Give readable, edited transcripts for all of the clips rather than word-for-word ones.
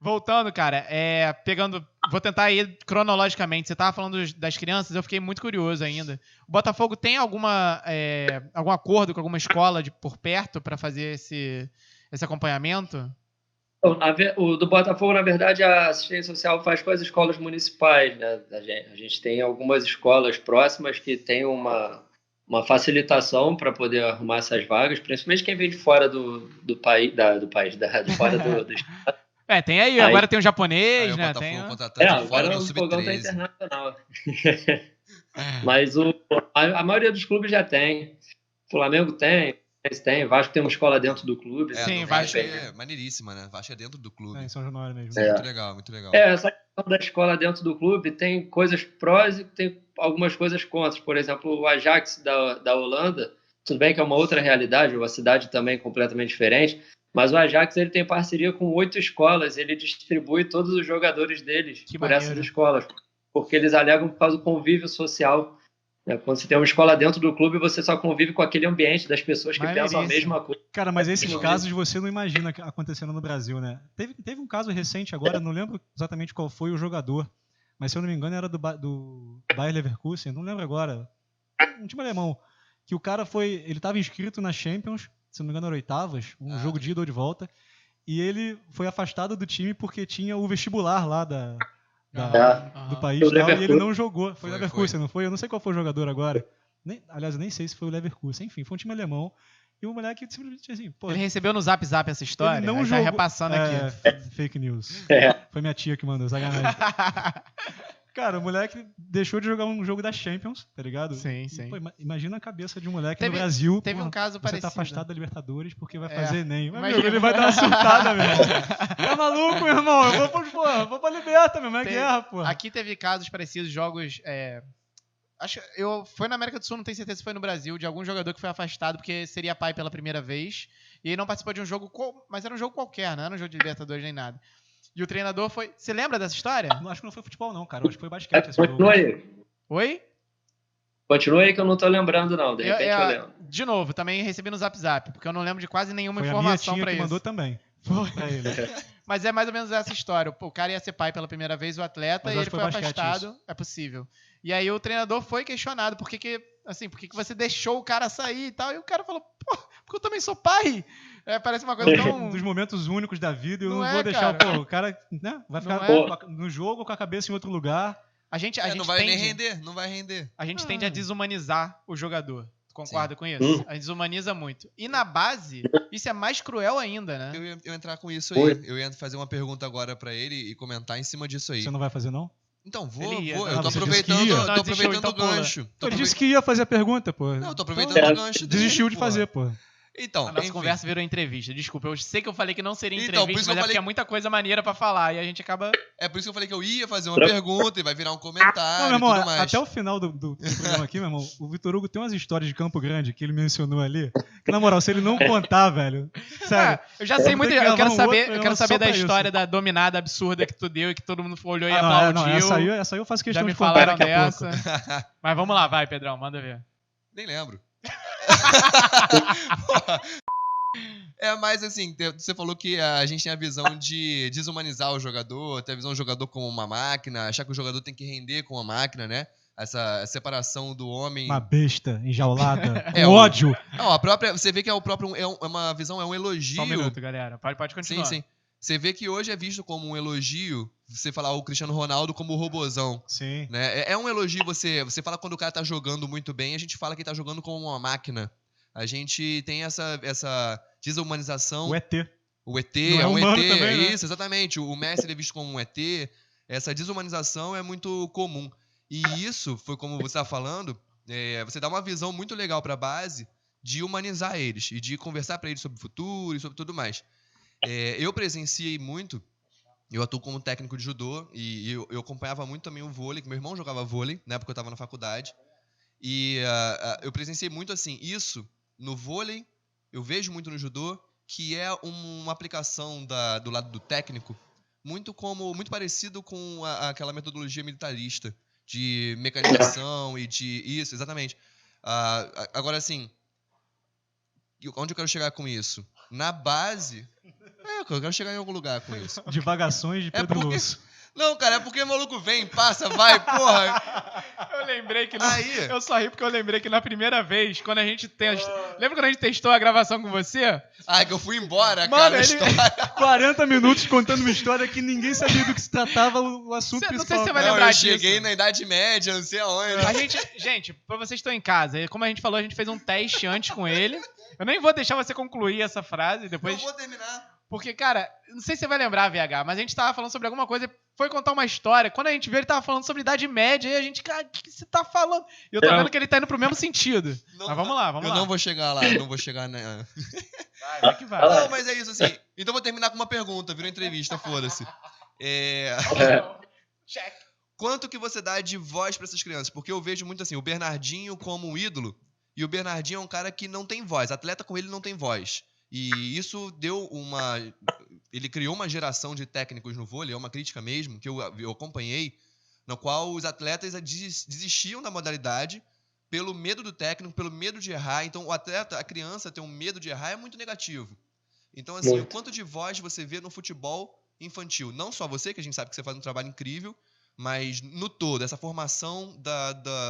Voltando, cara, vou tentar ir cronologicamente. Você tava falando das crianças, eu fiquei muito curioso ainda. O Botafogo tem algum acordo com alguma escola por perto para fazer esse acompanhamento? O do Botafogo, na verdade, a assistência social faz com as escolas municipais, né? A gente tem algumas escolas próximas que tem uma facilitação para poder arrumar essas vagas, principalmente quem vem de fora do país, de fora do estado. Tem aí, agora tem o japonês, o né? Botafogo contratando de fora agora no o fogão tá Sub-13. internacional. Mas a maioria dos clubes já tem. Flamengo tem, Vasco tem uma escola dentro do clube. Sim, Vasco é maneiríssima, né? Vasco é dentro do clube. Em São Januário mesmo. Muito legal, muito legal. Essa questão da escola dentro do clube tem coisas prós e tem algumas coisas contras. Por exemplo, o Ajax da Holanda, tudo bem que é uma outra realidade, uma cidade também completamente diferente, mas o Ajax ele tem parceria com 8 escolas, ele distribui todos os jogadores deles essas escolas, porque eles alegam por causa do convívio social. Quando você tem uma escola dentro do clube, você só convive com aquele ambiente das pessoas que pensam a mesma coisa. Cara, mas esses casos você não imagina acontecendo no Brasil, né? Teve um caso recente agora, não lembro exatamente qual foi o jogador, mas se eu não me engano era do Bayer Leverkusen, não lembro agora, um time alemão, que o cara ele estava inscrito na Champions, se não me engano era oitavas, um jogo de ida ou de volta, e ele foi afastado do time porque tinha o vestibular lá do país e ele não jogou. Foi o Leverkusen, não foi? Eu não sei qual foi o jogador agora. Aliás, eu nem sei se foi o Leverkusen. Enfim, foi um time alemão. E o moleque simplesmente assim... Pô, ele recebeu no Zap essa história? Ele não jogou. Tá repassando aqui. Fake news. Foi minha tia que mandou, sacanagem. Cara, o moleque deixou de jogar um jogo da Champions, tá ligado? Sim, sim. Pô, imagina a cabeça de um moleque no Brasil. Teve um caso parecido. Você tá afastado da Libertadores porque vai fazer Enem. Ele vai dar uma surtada, velho. Tá maluco, meu irmão? Eu vou pra Liberta, meu irmão. É guerra, pô. Aqui teve casos parecidos, jogos... Foi na América do Sul, não tenho certeza se foi no Brasil, de algum jogador que foi afastado porque seria pai pela primeira vez. E ele não participou de um jogo... Mas era um jogo qualquer, não era um jogo de Libertadores nem nada. E o treinador foi... Você lembra dessa história? Não, acho que não foi futebol, não, cara. Acho que foi basquete esse jogo. Oi? Continua aí que eu não tô lembrando, não. De repente eu lembro. De novo, também recebi no Zap, porque eu não lembro de quase nenhuma informação pra isso. Foi a minha tia que mandou também. Foi. Pra ele. Mas é mais ou menos essa história. O cara ia ser pai pela primeira vez, o atleta, e ele foi afastado. Isso. É possível. E aí o treinador foi questionado. Por que você deixou o cara sair e tal? E o cara falou, porque eu também sou pai. Parece uma coisa tão... Um dos momentos únicos da vida, eu não vou deixar o cara, né? Vai ficar no jogo com a cabeça em outro lugar. A gente não vai nem render, não vai render. A gente tende a desumanizar o jogador. Concorda com isso? A gente desumaniza muito. E na base, isso é mais cruel ainda, né? Eu ia entrar com isso aí. Eu ia fazer uma pergunta agora pra ele e comentar em cima disso aí. Você não vai fazer, não? Então, vou. Eu tô aproveitando o gancho. Ele disse que ia fazer a pergunta, pô. Não, eu tô aproveitando o gancho. Desistiu de fazer, pô. Então, a nossa conversa virou entrevista. Desculpa, eu sei que eu falei que não seria entrevista, mas porque é muita coisa maneira pra falar e a gente acaba... É por isso que eu falei que eu ia fazer uma pergunta e vai virar um comentário e tudo mais. Até o final do programa aqui, meu irmão, o Vitor Hugo tem umas histórias de Campo Grande que ele mencionou ali, que na moral, se ele não contar, velho, sério... eu já sei muito, eu quero saber da história da dominada absurda que tu deu e que todo mundo olhou e aplaudiu. Essa aí eu faço questão de contar daqui a pouco. Mas vamos lá, vai, Pedrão, manda ver. Nem lembro. Mas assim, você falou que a gente tem a visão de desumanizar o jogador, ter a visão do jogador como uma máquina, achar que o jogador tem que render com a máquina, né? Essa separação do homem... Uma besta enjaulada, ódio. Não, a própria... Você vê que é uma visão, é um elogio. Só um minuto, galera. Pode continuar. Sim. Você vê que hoje é visto como um elogio, você falar o Cristiano Ronaldo como o robozão. Sim. Né? É um elogio você fala quando o cara tá jogando muito bem, a gente fala que ele tá jogando como uma máquina. A gente tem essa desumanização. O ET. O ET, não é um ET. Também, né? Isso, exatamente. O Messi é visto como um ET. Essa desumanização é muito comum. E isso foi como você está falando, você dá uma visão muito legal para a base de humanizar eles e de conversar para eles sobre o futuro e sobre tudo mais. Eu presenciei muito, eu atuo como técnico de judô e eu acompanhava muito também o vôlei, que meu irmão jogava vôlei, na época eu estava na faculdade. E eu presenciei muito assim, isso no vôlei, eu vejo muito no judô, que é uma aplicação do lado do técnico, muito parecido com aquela metodologia militarista, de mecanização e de... Isso, exatamente. Agora, assim, onde eu quero chegar com isso? Na base... eu quero chegar em algum lugar com isso. Divagações de Pedro Lúcio. Não, cara, é porque o maluco vem, passa, vai, porra. Eu lembrei que... Aí... Eu só ri porque eu lembrei que na primeira vez, quando a gente testou... Lembra quando a gente testou a gravação com você? Que eu fui embora, Mano, cara, a ele... história. 40 minutos contando uma história que ninguém sabia do que se tratava o assunto principal. Não sei se você vai lembrar disso. Eu cheguei na Idade Média, não sei aonde. Gente, pra vocês que estão em casa, como a gente falou, a gente fez um teste antes com ele. Eu nem vou deixar você concluir essa frase depois... Eu vou terminar. Porque, cara, não sei se você vai lembrar, VH, mas a gente tava falando sobre alguma coisa, foi contar uma história. Quando a gente viu, ele tava falando sobre Idade Média, e a gente, cara, o que você tá falando? E eu tô vendo que ele tá indo pro mesmo sentido. Não, mas vamos lá. Eu não vou chegar lá, eu não vou chegar na... Vai que vai. Não, mas é isso, assim. Então eu vou terminar com uma pergunta, virou entrevista, foda-se. Check. Quanto que você dá de voz pra essas crianças? Porque eu vejo muito assim, o Bernardinho como um ídolo, e o Bernardinho é um cara que não tem voz, atleta com ele não tem voz. E isso deu uma... Ele criou uma geração de técnicos no vôlei, é uma crítica mesmo, que eu acompanhei, no qual os atletas desistiam da modalidade pelo medo do técnico, pelo medo de errar. Então, a criança ter um medo de errar é muito negativo. Então, assim, o quanto de voz você vê no futebol infantil? Não só você, que a gente sabe que você faz um trabalho incrível, mas no todo, essa formação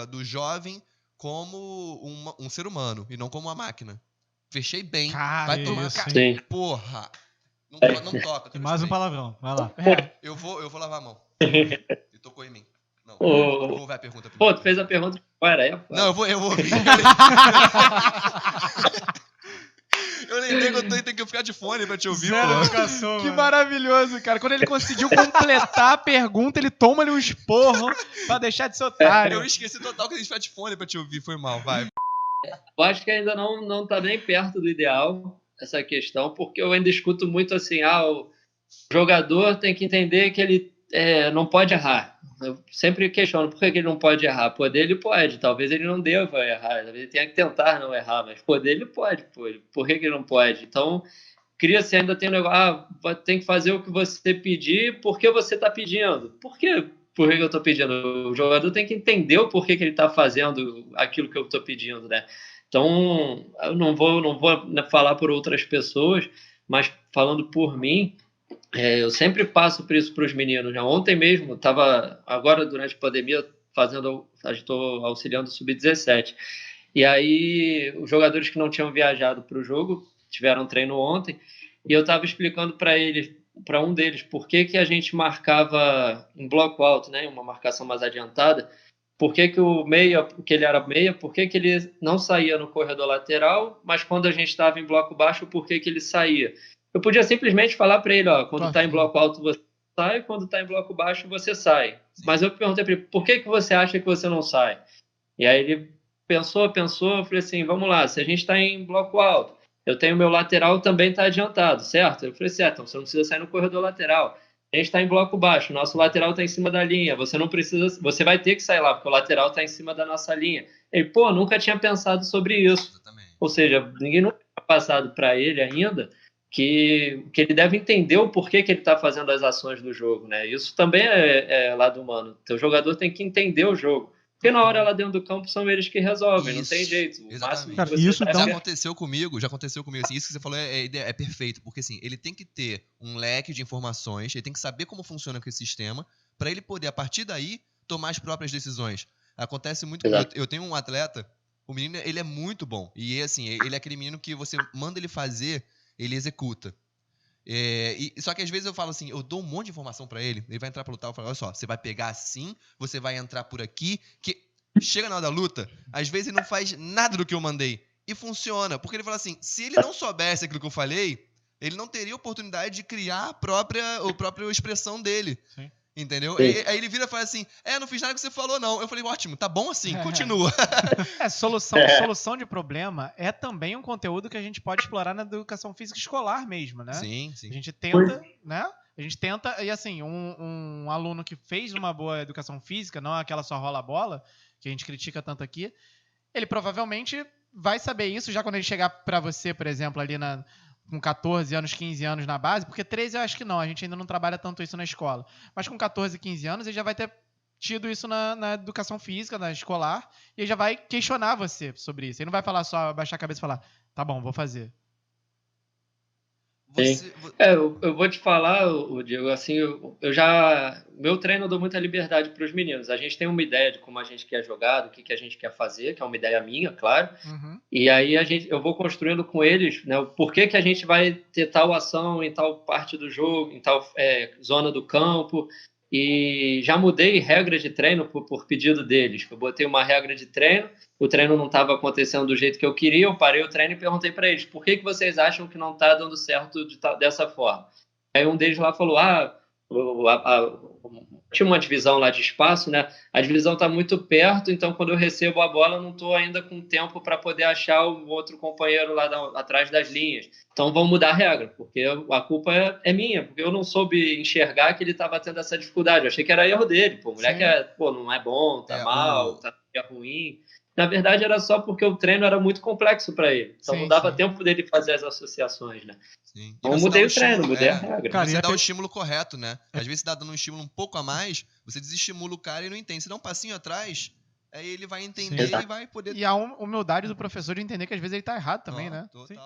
do jovem como um ser humano e não como uma máquina. Fechei bem. Cara, vai tomar Sim. porra. Não toca. E mais um palavrão, vai lá. Eu vou lavar a mão. Ele tocou em mim. Não, eu vou ver a pergunta primeiro. Pô, tu fez a pergunta para aí. Não, eu vou ouvir. Eu lembrei que eu tenho que ficar de fone pra te ouvir, pô. Educação, Que maravilhoso, cara. Quando ele conseguiu completar a pergunta, ele toma-lhe um esporro pra deixar de ser otário. Eu esqueci total que a gente ficar de fone pra te ouvir, foi mal, vai. Eu acho que ainda não tá nem perto do ideal essa questão, porque eu ainda escuto muito assim, o jogador tem que entender que ele não pode errar. Eu sempre questiono por que ele não pode errar. Poder ele pode, talvez ele não deva errar, talvez ele tenha que tentar não errar, mas poder ele pode, por que ele não pode? Então, cria-se ainda tem um negócio, tem que fazer o que você pedir, porque você está pedindo. Por que eu estou pedindo? O jogador tem que entender o porquê que ele está fazendo aquilo que eu estou pedindo, né? Então, eu não vou falar por outras pessoas, mas falando por mim, eu sempre passo por isso para os meninos. Né? Ontem mesmo, agora durante a pandemia, estou auxiliando o Sub-17. E aí, os jogadores que não tinham viajado para o jogo tiveram treino ontem, e eu estava explicando para um deles, por que a gente marcava em bloco alto, né, uma marcação mais adiantada, por que o meia, que ele era meia, por que ele não saía no corredor lateral, mas quando a gente estava em bloco baixo, por que ele saía? Eu podia simplesmente falar para ele, quando está em bloco alto você sai, quando está em bloco baixo você sai. Sim. Mas eu perguntei para ele, por que você acha que você não sai? E aí ele pensou, eu falei assim, vamos lá, se a gente está em bloco alto, eu tenho meu lateral também está adiantado, certo? Eu falei, certo, então você não precisa sair no corredor lateral. A gente está em bloco baixo, nosso lateral está em cima da linha, você vai ter que sair lá, porque o lateral está em cima da nossa linha. Ele, nunca tinha pensado sobre isso. Exatamente. Ou seja, ninguém nunca tinha passado para ele ainda que ele deve entender o porquê que ele está fazendo as ações do jogo, né? Isso também é lado humano. O jogador tem que entender o jogo. Porque na hora lá dentro do campo são eles que resolvem, não tem jeito. O máximo que você já aconteceu comigo. Assim, isso que você falou é perfeito, porque assim, ele tem que ter um leque de informações, ele tem que saber como funciona aquele sistema, para ele poder, a partir daí, tomar as próprias decisões. Acontece muito que eu tenho um atleta, o menino, ele é muito bom, e assim, ele é aquele menino que você manda ele fazer, ele executa. Só que às vezes eu falo assim, eu dou um monte de informação pra ele vai entrar pra lutar, eu falo, olha só, você vai pegar assim, você vai entrar por aqui, que chega na hora da luta, às vezes ele não faz nada do que eu mandei, e funciona, porque ele fala assim, se ele não soubesse aquilo que eu falei, ele não teria oportunidade de criar a própria expressão dele. Sim. Entendeu? Aí ele vira e fala assim, não fiz nada que você falou, não. Eu falei, ótimo, tá bom assim, continua. Solução de problema é também um conteúdo que a gente pode explorar na educação física escolar mesmo, né? Sim. A gente tenta, né? A gente tenta, e assim, um aluno que fez uma boa educação física, não aquela só rola bola, que a gente critica tanto aqui, ele provavelmente vai saber isso já quando ele chegar pra você, por exemplo, ali com 14 anos, 15 anos na base, porque 13 eu acho que não, a gente ainda não trabalha tanto isso na escola. Mas com 14, 15 anos ele já vai ter tido isso na educação física, na escolar, e ele já vai questionar você sobre isso. Ele não vai falar só, baixar a cabeça e falar, tá bom, vou fazer. Eu vou te falar, Diego, assim, meu treino eu dou muita liberdade para os meninos. A gente tem uma ideia de como a gente quer jogar, do que a gente quer fazer, que é uma ideia minha, claro. Uhum. E aí eu vou construindo com eles, né, o porquê que a gente vai ter tal ação em tal parte do jogo, em tal zona do campo. E já mudei regras de treino por pedido deles. Eu botei uma regra de treino, o treino não estava acontecendo do jeito que eu queria, eu parei o treino e perguntei para eles, por que vocês acham que não está dando certo dessa forma? Aí um deles lá falou, tinha uma divisão lá de espaço, né? A divisão está muito perto, então quando eu recebo a bola, eu não estou ainda com tempo para poder achar o outro companheiro lá atrás das linhas. Então vamos mudar a regra, porque a culpa é minha, porque eu não soube enxergar que ele estava tendo essa dificuldade. Eu achei que era erro dele, pô. O moleque não é bom, tá mal, tá ruim. Na verdade, era só porque o treino era muito complexo para ele. Então não dava tempo dele fazer as associações, né? Sim. Então mudei o treino, mudei a regra. Cara, você dá o estímulo correto, né? Às vezes você dá dando um estímulo um pouco a mais, você desestimula o cara e não entende. Você dá um passinho atrás, aí ele vai entender e vai poder... E a humildade do professor de entender que às vezes ele tá errado também, né? Total.